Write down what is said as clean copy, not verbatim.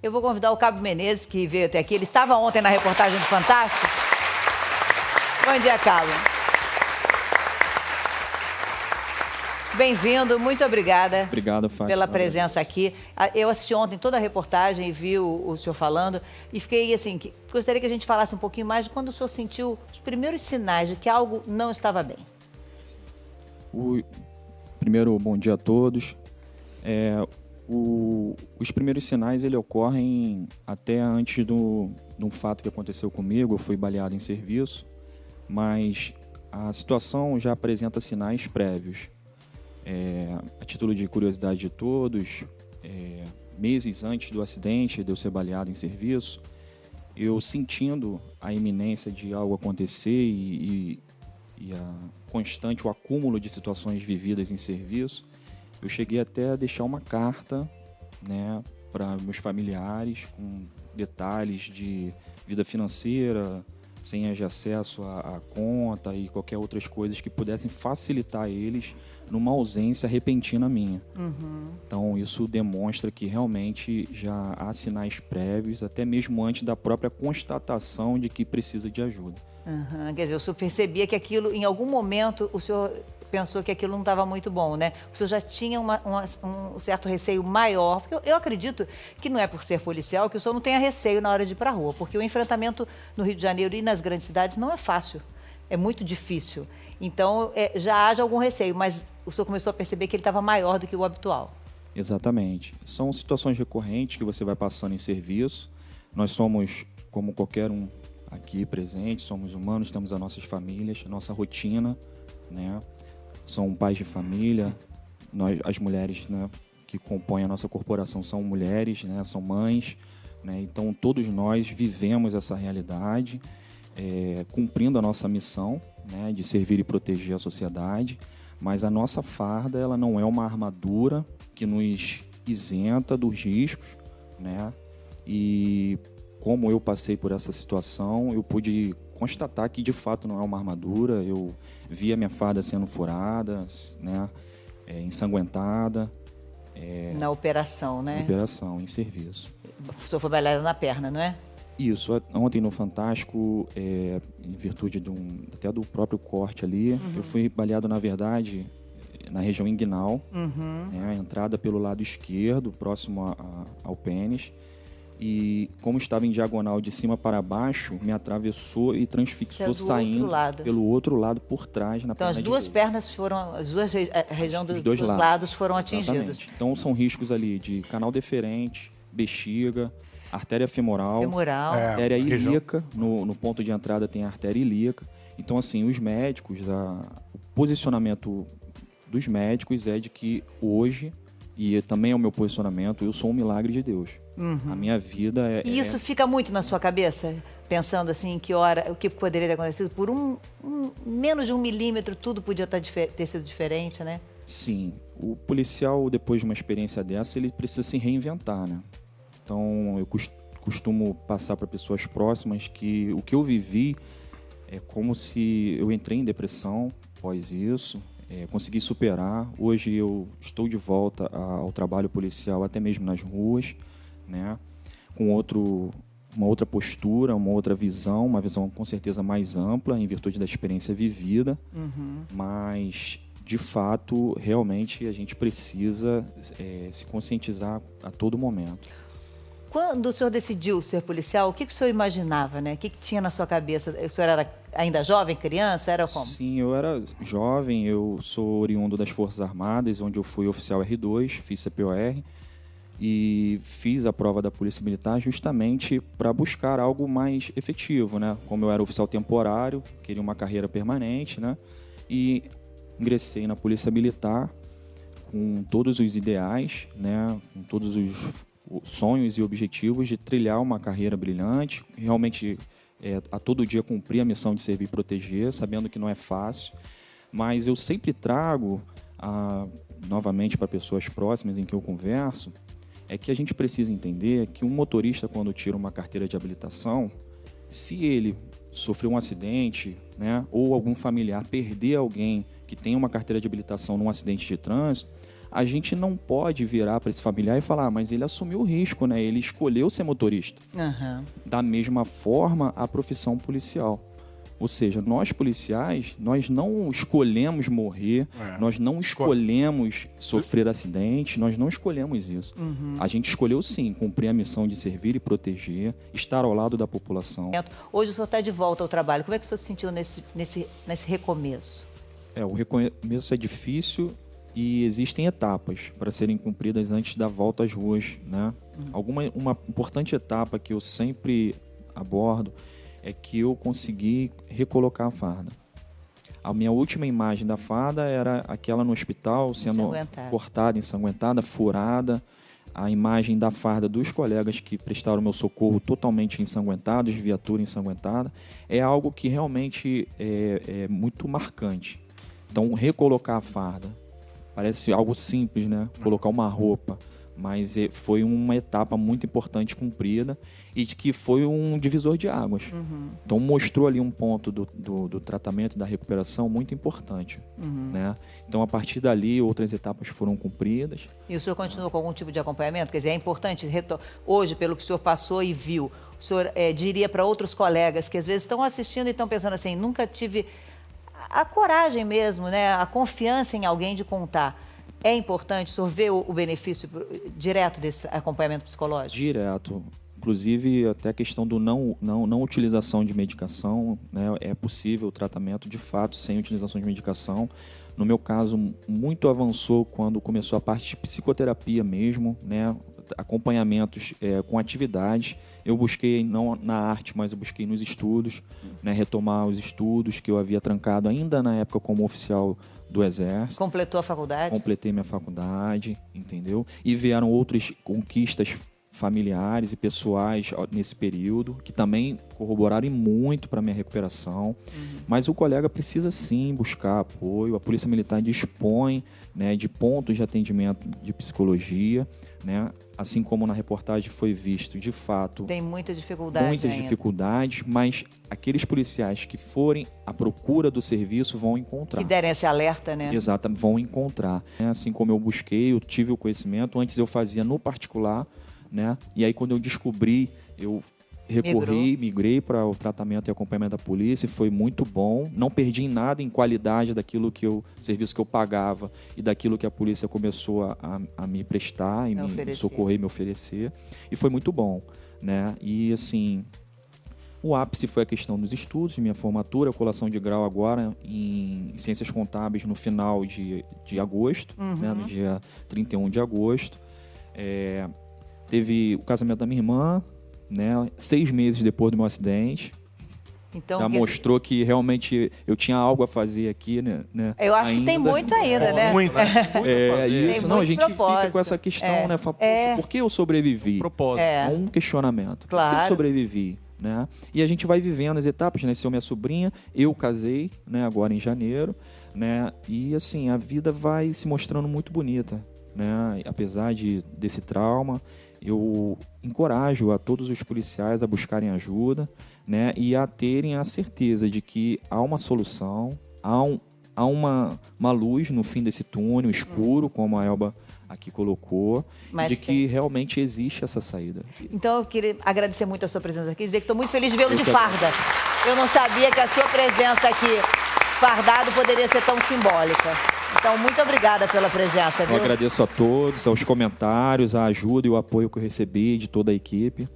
Eu vou convidar o Cabo Menezes, que veio até aqui. Ele estava ontem na reportagem do Fantástico. Bom dia, Cabo. Bem-vindo, muito obrigada. Obrigado, Fátima, pela presença aqui. Eu assisti ontem toda a reportagem e vi o senhor falando e fiquei assim, gostaria que a gente falasse um pouquinho mais de quando o senhor sentiu os primeiros sinais de que algo não estava bem. Primeiro, bom dia a todos. Os primeiros sinais ele ocorrem até antes de um fato que aconteceu comigo. Eu fui baleado em serviço, mas a situação já apresenta sinais prévios. A título de curiosidade de todos, meses antes do acidente, de eu ser baleado em serviço, eu sentindo a iminência de algo acontecer e o acúmulo de situações vividas em serviço, eu cheguei até a deixar uma carta, né, para meus familiares com detalhes de vida financeira, senhas de acesso à conta e qualquer outras coisas que pudessem facilitar eles numa ausência repentina minha. Uhum. Então, isso demonstra que realmente já há sinais prévios, até mesmo antes da própria constatação de que precisa de ajuda. Uhum. Quer dizer, o senhor percebia que aquilo, em algum momento, o senhor pensou que aquilo não estava muito bom, né? O senhor já tinha um certo receio maior, porque eu acredito que não é por ser policial que o senhor não tenha receio na hora de ir para a rua, porque o enfrentamento no Rio de Janeiro e nas grandes cidades não é fácil, é muito difícil. Então, já haja algum receio, mas o senhor começou a perceber que ele estava maior do que o habitual. Exatamente. São situações recorrentes que você vai passando em serviço. Nós somos, como qualquer um aqui presente, somos humanos, temos as nossas famílias, a nossa rotina, né? São pais de família, as mulheres, né, que compõem a nossa corporação são mulheres, né, são mães, né? Então todos nós vivemos essa realidade, cumprindo a nossa missão, né, de servir e proteger a sociedade, mas a nossa farda ela não é uma armadura que nos isenta dos riscos, né? E como eu passei por essa situação, eu pude constatar que de fato não é uma armadura. Eu vi a minha farda sendo furada, né, ensanguentada. Na operação, né? Na operação, em serviço. O senhor foi baleado na perna, não é? Isso. Ontem no Fantástico, em virtude até do próprio corte ali, eu fui baleado, na verdade, na região inguinal, né, a entrada pelo lado esquerdo, próximo ao pênis. E como estava em diagonal de cima para baixo, me atravessou e transfixou, saindo pelo outro lado por trás, na perna direita. Então as duas pernas foram, a região dos dois lados foram atingidos. Exatamente. Então são riscos ali de canal deferente, bexiga, artéria femoral, artéria ilíaca, no ponto de entrada tem a artéria ilíaca. Então assim, os médicos, o posicionamento dos médicos é de que hoje, e também é o meu posicionamento, eu sou um milagre de Deus. A minha vida é... E isso fica muito na sua cabeça? Pensando assim, em que hora, o que poderia ter acontecido? Por menos de 1 milímetro, tudo podia ter sido diferente, né? Sim. O policial, depois de uma experiência dessa, ele precisa se reinventar, né? Então, eu costumo passar para pessoas próximas que o que eu vivi é como se eu entrei em depressão após isso. Consegui superar. Hoje eu estou de volta ao trabalho policial, até mesmo nas ruas, né? Com uma outra postura, uma outra visão, uma visão com certeza mais ampla, em virtude da experiência vivida. Mas, de fato, realmente a gente precisa se conscientizar a todo momento. Quando o senhor decidiu ser policial, o que o senhor imaginava, né? O que tinha na sua cabeça? O senhor era ainda jovem, criança? Era como? Sim, eu era jovem, eu sou oriundo das Forças Armadas, onde eu fui oficial R2, fiz CPOR e fiz a prova da Polícia Militar justamente para buscar algo mais efetivo, né? Como eu era oficial temporário, queria uma carreira permanente, né? E ingressei na Polícia Militar com todos os ideais, né? Com todos os sonhos e objetivos de trilhar uma carreira brilhante, realmente a todo dia cumprir a missão de servir e proteger, sabendo que não é fácil, mas eu sempre trago, novamente para pessoas próximas em que eu converso, é que a gente precisa entender que um motorista, quando tira uma carteira de habilitação, se ele sofrer um acidente, né, ou algum familiar perder alguém que tem uma carteira de habilitação num acidente de trânsito, a gente não pode virar para esse familiar e falar, mas ele assumiu o risco, né? Ele escolheu ser motorista. Uhum. Da mesma forma, a profissão policial. Ou seja, nós policiais, nós não escolhemos morrer, nós não escolhemos sofrer acidente, nós não escolhemos isso. Uhum. A gente escolheu sim cumprir a missão de servir e proteger, estar ao lado da população. Hoje o senhor está de volta ao trabalho. Como é que o senhor se sentiu nesse recomeço? O recomeço é difícil e existem etapas para serem cumpridas antes da volta às ruas, né? Uma importante etapa que eu sempre abordo é que eu consegui recolocar a farda. A minha última imagem da farda era aquela no hospital, sendo cortada, ensanguentada, furada. A imagem da farda dos colegas que prestaram meu socorro totalmente ensanguentados, viatura ensanguentada, é algo que realmente é muito marcante. Então, recolocar a farda parece algo simples, né? Colocar uma roupa. Mas foi uma etapa muito importante cumprida e que foi um divisor de águas. Uhum. Então mostrou ali um ponto do tratamento e da recuperação muito importante. Uhum. Né? Então a partir dali outras etapas foram cumpridas. E o senhor continuou com algum tipo de acompanhamento? Quer dizer, é importante, hoje, pelo que o senhor passou e viu, o senhor diria para outros colegas que às vezes estão assistindo e estão pensando assim, nunca tive a coragem mesmo, né? A confiança em alguém de contar. É importante o senhor ver o benefício direto desse acompanhamento psicológico? Direto. Inclusive, até a questão do não utilização de medicação, né? É possível o tratamento, de fato, sem utilização de medicação. No meu caso, muito avançou quando começou a parte de psicoterapia mesmo, né? Acompanhamentos com atividades. Eu busquei, não na arte, mas eu busquei nos estudos, né? Retomar os estudos que eu havia trancado ainda na época como oficial do Exército. Completou a faculdade? Completei minha faculdade, entendeu? E vieram outras conquistas familiares e pessoais nesse período, que também corroboraram muito para a minha recuperação. Uhum. Mas o colega precisa sim buscar apoio. A Polícia Militar dispõe, né, de pontos de atendimento de psicologia, né? Assim como na reportagem foi visto, de fato... Tem muita dificuldade Muitas ainda. dificuldades, mas aqueles policiais que forem à procura do serviço vão encontrar. Que derem esse alerta, né? Exato, vão encontrar. Assim como eu busquei, eu tive o conhecimento, antes eu fazia no particular, né? E aí quando eu descobri, eu migrei para o tratamento e acompanhamento da polícia, e foi muito bom. Não perdi em nada em qualidade daquilo serviço que eu pagava e daquilo que a polícia começou a me prestar e me socorrer, me oferecer. E foi muito bom, né? E assim, o ápice foi a questão dos estudos, de minha formatura, colação de grau agora em Ciências Contábeis no final de agosto, né? No dia 31 de agosto. Teve o casamento da minha irmã, né? 6 meses depois do meu acidente. Então, já mostrou que realmente eu tinha algo a fazer aqui, né? Eu acho que tem muito ainda, né? Muito a fazer. Isso. Não, a gente fica com essa questão, né? Fala, poxa, por que eu sobrevivi? Propósito. É um questionamento. Claro. Por que eu sobrevivi? Né? E a gente vai vivendo as etapas, né? Nasceu minha sobrinha, eu casei, né? Agora em janeiro, né? E assim, a vida vai se mostrando muito bonita, né? Apesar desse trauma, eu encorajo a todos os policiais a buscarem ajuda, né? E a terem a certeza de que há uma solução, há uma luz no fim desse túnel escuro, como a Elba aqui colocou, de que realmente existe essa saída. Então eu queria agradecer muito a sua presença aqui, dizer que estou muito feliz de vê-lo de farda. Eu não sabia que a sua presença aqui fardado poderia ser tão simbólica. Então, muito obrigada pela presença, viu? Eu agradeço a todos, aos comentários, a ajuda e o apoio que eu recebi de toda a equipe.